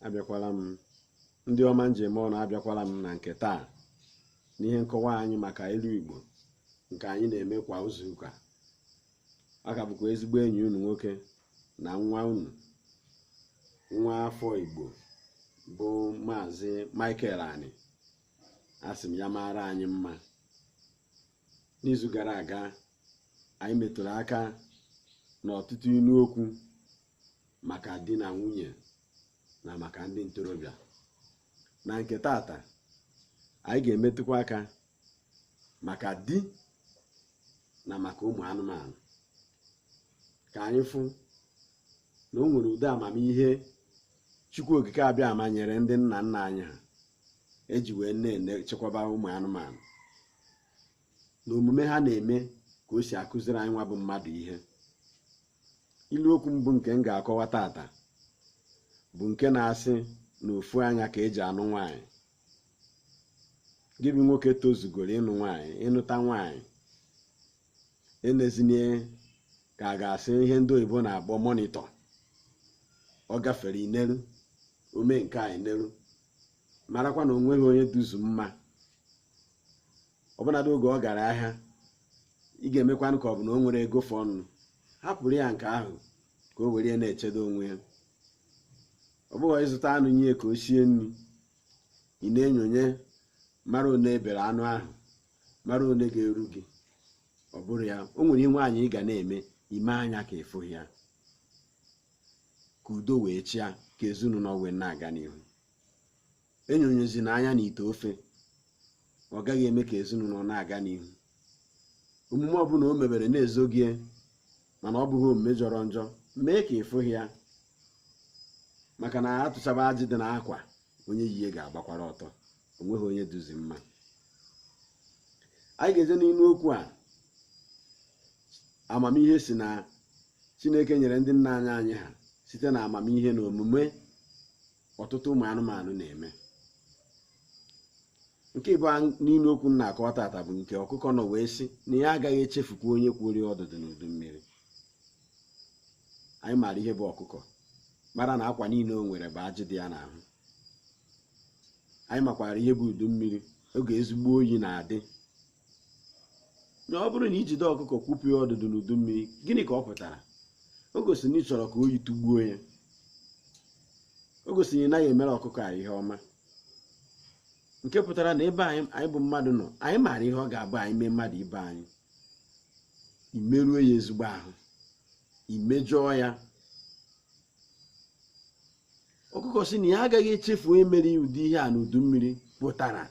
abịakwala m ndị ọma njem ọnụ abịakwala m na nke taa n'ihe nkọwa anyị maka ilu Igbo nke anyị na-eme kwa izu ụka. Aka bụkwa ezigbo enyi unu nwoke na nwa unu nwa afọ Igbo bụ Maazị Michael Ani. Asị m ya mara anyị mma. N'izu gara aga anyị metụrụ aka n'ọtụtụ ilu okwu maka di na nwunye na maka ndị ntorobịa. Na nke tata anyị ga-emetụkwa aka maka di na maka ụmụ anụmanụ, ka anyị fụ na o nwere ụdị amamihe Chukwu Okike abịa ama nyere ndị nna nna anyị ha eji wee na-echekwaba ụmụ anụmanụ, na omume ha na-eme ka o si akụziri anyị nwa bụ mmadụ ihe. Ilu okwu mbụ nke m ga-akọwa tata bụ nke na-asị na ofu anya ka eji anụ nwaanyị. Gị bụ nwoke tozugoro ịnụ nwaanyị, ịnụta nwaanyị, enezinye ka a ga-asị ihe ndị oyibo na-akpọ monitọ. Ọ gafere ineru, ome nke a ineru, marakwa na o nweghị onye duzu mma. Ọbụnadị oge ọ gara ahịa, ị ga-emekwanụ ka ọ bụ na o nwere ego fọnụ, hapụrụ ya nke ahụ ka o were na-echedo onwe ya. Ọ bụghị ịzụta anụ nye ka o sie nri, ị na-enyonye mara one ebere anụ ahụ, mara one ga-eru gị. Ọ bụrụ ya, o nwere ihe nwaanyị ị ga na-eme ime anya ka ịfụghị ya, ka udo wee chịa, ka ezinụlọ wee na-aga n'ihu. Enyonyezi na anya na ite ofe, ọ gaghị eme ka ezinụlọ na-aga n'ihu. Omume ọbụla o mebere na-ezogie, mana ọ bụghị omume jọrọ njọ, mee ka ịfụghị ya, maka na atụchaba ajị dị n'akwa, onye yie ga-agbakwara ọtọ. O nweghị onye duzi mma. Anyị ga-eje n'ilu okwu a. Amamihe si na Chineke nyere ndị nna anyị ha site na amamihe na omume ọtụtụ ụmụ anụmanụ na-eme. Nke ịbụ n'ilu okwu m na-akọwa tata bụ nke ọkụkọ nọ wee sị na ya agaghị echefukwa onye kwori ọdụdụ n'udu mmiri. Anyị maara ihe bụ ọkụkọ, mara na akwa niile o nwere bụ ajị dị ya n'ahụ. Anyị makwara ihe bụ udu mmiri, oge ezigbo oyi na-adị. Na ọ bụrụ na ijide ọkụkọ kwụpụ ya ọdụdụ n'udu mmiri, gịnị ka ọ pụtara? O gosiri na ị chọrọ ka oyi tụgbuo ya. O gosiri na ị naghị emere ọkụkọ a ihe ọma, nke pụtara na ebe anyị bụ mmadụ nọ, anyị maara ihe ọ ga-abụ anyị mee mmadụ ibe anyị, imeruo ya ezigbo ahụ, imejọọ ya. Ọkụkọ si na ya agaghị echefu onye mere ụdị ihe a n'udu mmiri pụtara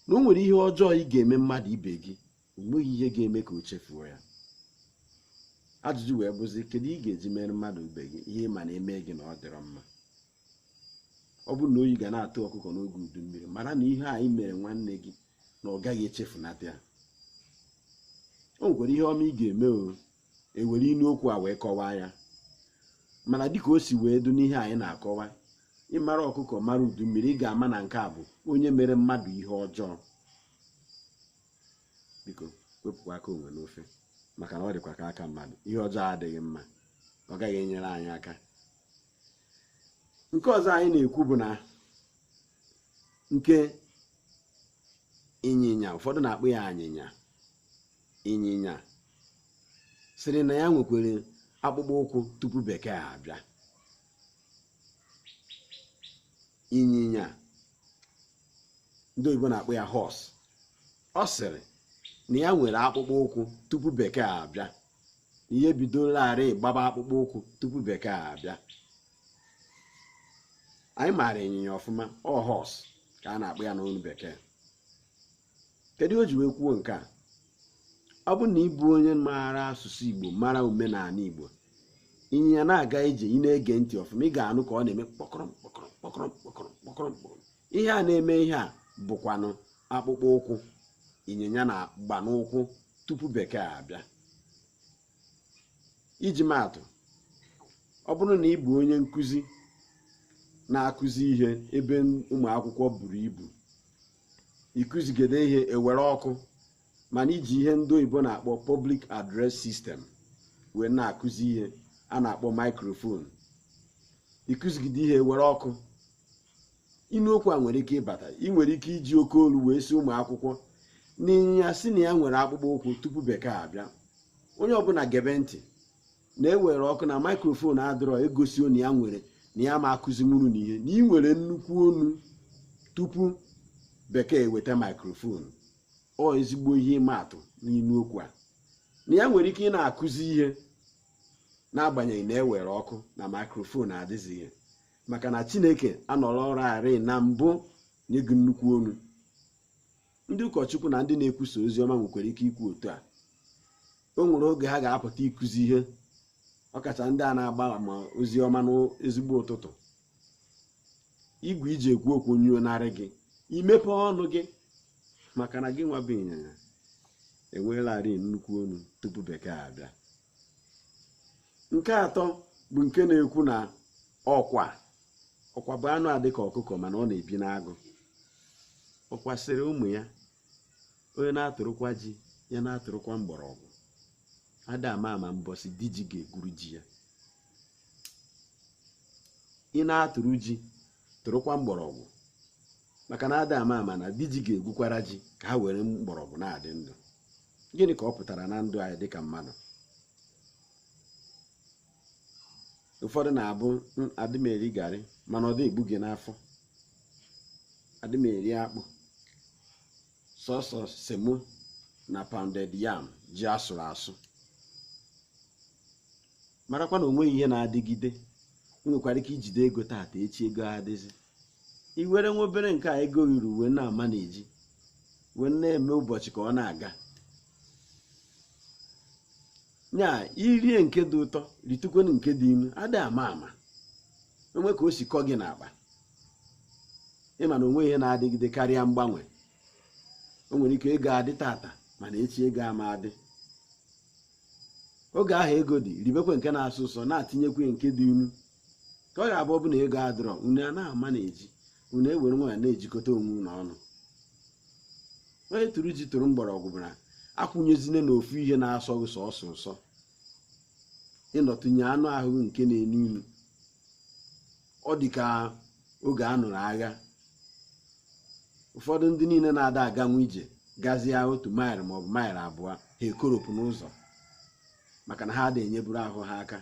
na o nwere ihe ọjọọ ị ga-eme mmadụ ibe gị, o nweghị ihe ga-eme ka o chefuo ya. Ajụjụ wee bụzi, kedu ị ga-eji mere mmadụ ibe gị ihe ma na-eme gị na ọ dịrọ mma? Ọ bụrụ na oyi ga na-atụ ọkụkọ n'oge udu mmiri, mara na ihe anyị mere nwanne gị na ọ gaghị echefunata ya. O nwekwara ihe ọma ị ga-eme, o ewere ilu okwu a wee kọwaa ya. Mana dịka o si wee du n'ihe anyị na-akọwa, ịmara ọkụkọ mara udu mmiri, ị ga-ama na nke a bụ onye mere mmadụ ihe ọjọọ. Biko wepụkwa aka onwe n'ofe, maka na ọ dịkwa ka aka mmadụ. Ihe ọjọọ adịghị mma, ọ gaghị enyere anyị aka. Nke ọzọ anyị na-ekwu bụ na nke ịnyịnya, ụfọdụ na-akpọ ya anyịnya. Ịnyịnya sịrị na ya nwekwere akpụkpọ ụkwụ tupu bekee abịa. Ịnyịnya, ndị oyibo na-akpọ ya horse. Ọ sịrị na ya nwere akpụkpọ ụkwụ tupu bekee abịa, na ihe bidolarị gbaba akpụkpọ ụkwụ tupu bekee abịa. Anyị maara ịnyịnya ọfụma, ọ horse ka a na-akpọ ya n'olu bekee. Kedu o ji wee kwuo nke a? Ọ bụ na ịbụ onye maara asụsụ Igbo, mara omenala Igbo, ịnyịnya na-aga ije, ị na-ege ntị ọfụma, ị ga-anụ ka ọ na-eme kpọkọrọm kpọkọrọm kpọkọrọm kpọkọrọm kpọkọrọm kpọkọrọm. Ihe a na-eme ihe a bụkwanụ akpụkpọ ụkwụ ịnyịnya na-agba n'ụkwụ tupu bekee abịa. Iji maatụ, ọ bụrụ na ị bụ onye nkụzi na-akụzi ihe ebe ụmụ akwụkwọ buru ibu, ịkụzigide ihe ewere ọkụ, mana iji ihe ndị oyibo na-akpọ public address system wee na-akụzi ihe a na-akpọ microphone. Ịkụzigide ihe ewere ọkụ, inu okwu a nwere ike ịbata. Ị nwere ike iji oke olu wee si ụmụ akwụkwọ n'ịnyịnya si na ya nwere akpụkpọ ụkwụ tupu bekee abịa. Onye ọbụla gebe ntị na-ewere ọkụ na maikrofon adịrọ egosi na ya nwere na ya ma akụzi nwuru n'ihe na ị nwere nnukwu onu tupu bekee weta maikrofon. Ọ ezigbo ihe ịma atụ n'inu okwu a na ya nwere ike ị na-akụzi ihe n'agbanyeghị na ewere ọkụ na maikrofon adịzighị, maka na Chineke anọrọ ọrụ arị na mbụ nye gị nnukwu onu. Ndị ụkọchukwu na ndị na-ekwusa ozi ọma nwekwara ike ikwu otu a. O nwere oge ha ga-apụta ịkụzi ihe, ọkacha ndị a na-agba ma ozi ọma n'ezigbo ụtụtụ. Igwe iji ekwu okwu nyuo narị gị, imepe ọnụ gị, maka na gị nwa bụ ịnyịnya enweelarị nnukwu onu tupu bekee abịa. Nke atọ bụ nke na-ekwu na ọkwa bụ anụ adị ka ọkụkọ mana ọ na-ebi n'agụ. Ọkwa sịrị ụmụ ya, onye na-atụrụkwa ji ya na-atụrụkwa mgbọrọgwụ. Ada ama mbọsị di ji ga-egwuru ji ya. Ị na-atụrụ ji tụrụkwa mgbọrọgwụ, maka na ada ama na di ji ga-egwukwara ji ka ha were mgbọrọgwụ na-adị ndụ. Gịnị ka ọ pụtara na ndụ anyị dịka mmadụ? Ụfọdụ na-abụ adịmeri garị mana ọ dị egbu gị n'afọ, adịmeri akpụ, sọsọ semo na pounded yam, ji asụrụ asụ. Marakwa na onweghị ihe na-adịgide. Ị nwekwara ike ijide ego taata echi ego adịzi. I were nwa obere nke a ego ruru wee na-ama na-eji wee na-eme ụbọchị ka ọ na-aga. Nya irie nke dị ụtọ ritukwenụ nke dị inu, ada ama onwe ka o si kọ gị n'akpa. Ịma na onwe ihe na-adịgide karịa mgbanwe. O nwere ike ego adị tata mana echi ego ama adị. Oge ahụ ego dị, ribekwe nke na-asụ ụsọ, na-atinyekwe nke dị inu, ka ọ ga-abụ ọbụna ego adịrọ unu a na-ama na-eji, unu ewere nwa ya na-ejikọta onwe unu ọnụ. Onye tụrụ ji tụrụ mgbọrọgwụ bụ na akwụnyezine na ofu ihe na-asọ gị sọsọ ụsọ. Ịnọtụnye anụ ahụ nke na-enu inu. Ọ dị ka oge a nụrụ agha. Ụfọdụ ndị niile na-ada aganwu ije gazie otu maịlụ maọbụ maịlụ abụọ, ha ekoropụ n'ụzọ maka na ha ada enyeburu ahụ ha aka.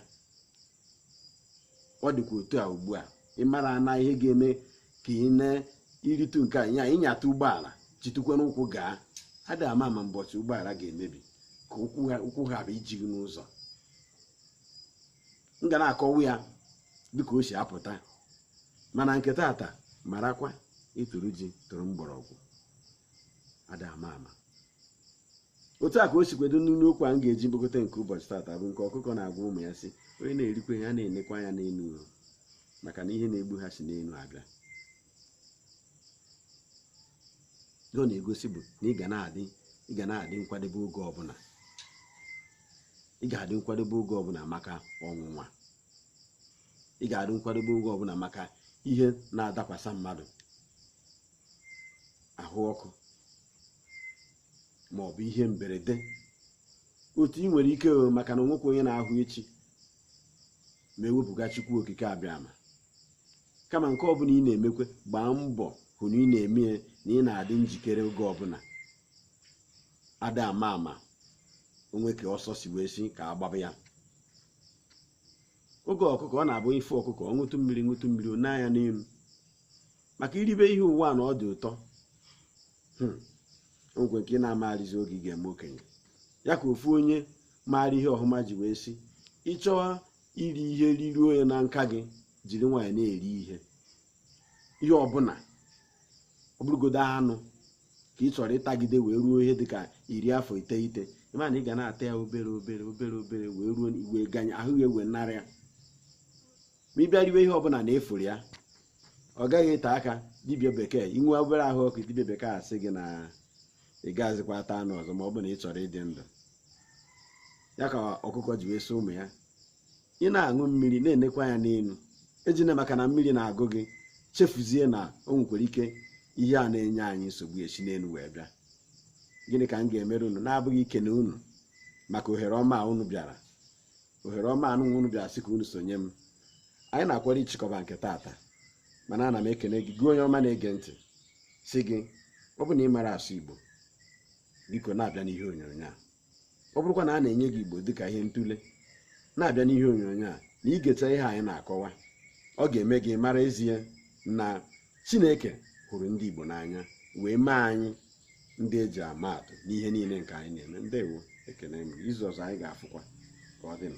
Ọ dịkwa otu a ugbu a. Ị mara na ihe ga-eme ka ị na-iritu nke a ịnyata ụgbọala chitukwe n'ụkwụ gaa, ada ama mbọchị ụgbọala ga-emebi ka ụkwụ ghara iji gị n'ụzọ. M ga na-akọwa ya dịka o si apụta, mana nke tata marakwa ịtụrụ ji tụrụ mgbọrọgwụ, ada ama. Otu a ka o si kwedo n'okwu a m ga-eji mkpokọta nke ụbọchị tata bụ nke ọkụkọ na-agwa ụmụ ya sị, onye na-erikwe ha na-enekwa anya n'elu uro, maka na ihe na-egbu ha si n'elu abịa. Ọ na-egosi bụ na ị ga na-adị nkwadebe oge ọbụla. Ị ga-adị nkwadebe oge ọbụla maka ọnwụnwa. Ị ga-adị nkwadebe oge ọbụla maka ihe na-adakwasa mmadụ, ahụ ọkụ ma ọ bụ ihe mberede. Otu ị nwere ike maka na onwekwa onye na-ahụ echi ma ewepụga Chukwu okike abịama. Kama nke ọbụla ị na-emekwe, gbaa mbọ hụ na ị na-eme na ị na-adị njikere oge ọbụla. Ada ama onwe ka ọsọ si wee si ka agbaba ya. Oge ọkụkọ ọ na-abụ ife ọkụkọ ọ ṅụtụ mmiri o na-anya n'elu, maka iribe ihe ụwa na ọ dị ụtọ. Ogwe nke na-amagharịzi oge ị ga-eme okenye. Ya ka ofu onye maara ihe ọhụma ji wee sị, ịchọwa iri ihe riruo ya na nka gị, jiri nwanyị na-eri ihe ọbụla, ọ bụrụgodo anụ ka ị chọrọ ịtagide wee ruo ihe dịka 19. Ịma na ị ga na-ata ya obere wee ruo iwe ganye ahụ ya ewe narị ya. Ma ị bịa riwe ihe ọbụla na-efuru ya, ọ gaghị ete aka dibịa bekee. Inwe obere ahụ ọkụ, dibịa bekee asị gị na ị gazikwa ata anụ ọzọ ma ọ bụ na ị chọrọ ịdị ndụ. Ya ka ọkụkọ ji wee sị ụmụ ya, ị na-aṅụ mmiri na-enekwa ya n'elu, ejina maka na mmiri na-agụ gị chefuzie na o nwekwara ike ihe a na-enye anyị nsogbu esi n'elu wee bịa. Gịnị ka m ga-emere unu na-abụghị ikene unu maka ohere ọma unu bịara, ohere ọma anụ unu bịara sị ka unu sonye m. Anyị na-akwara ịchịkọba nke tata. mana ana m ekene gị onye ọma na-ege ntị sị gị ọ bụ na ị mara asụ Igbo biko na-abịa n'ihe onyonyo a. Ọ bụrụkwa na a na-enye gị Igbo dịka ihe ntụle, na-abịa n'ihe onyonyo a na igeta ihe anyị na-akọwa, ọ ga-eme gị mara ezie na Chineke hụrụ ndị Igbo n'anya wee mee anyị ndị eji ama atụ n'ihe niile nke anyị na-eme. Ndewo, ekene m. Izu ọzọ anyị ga-afụkwa ka ọ dị.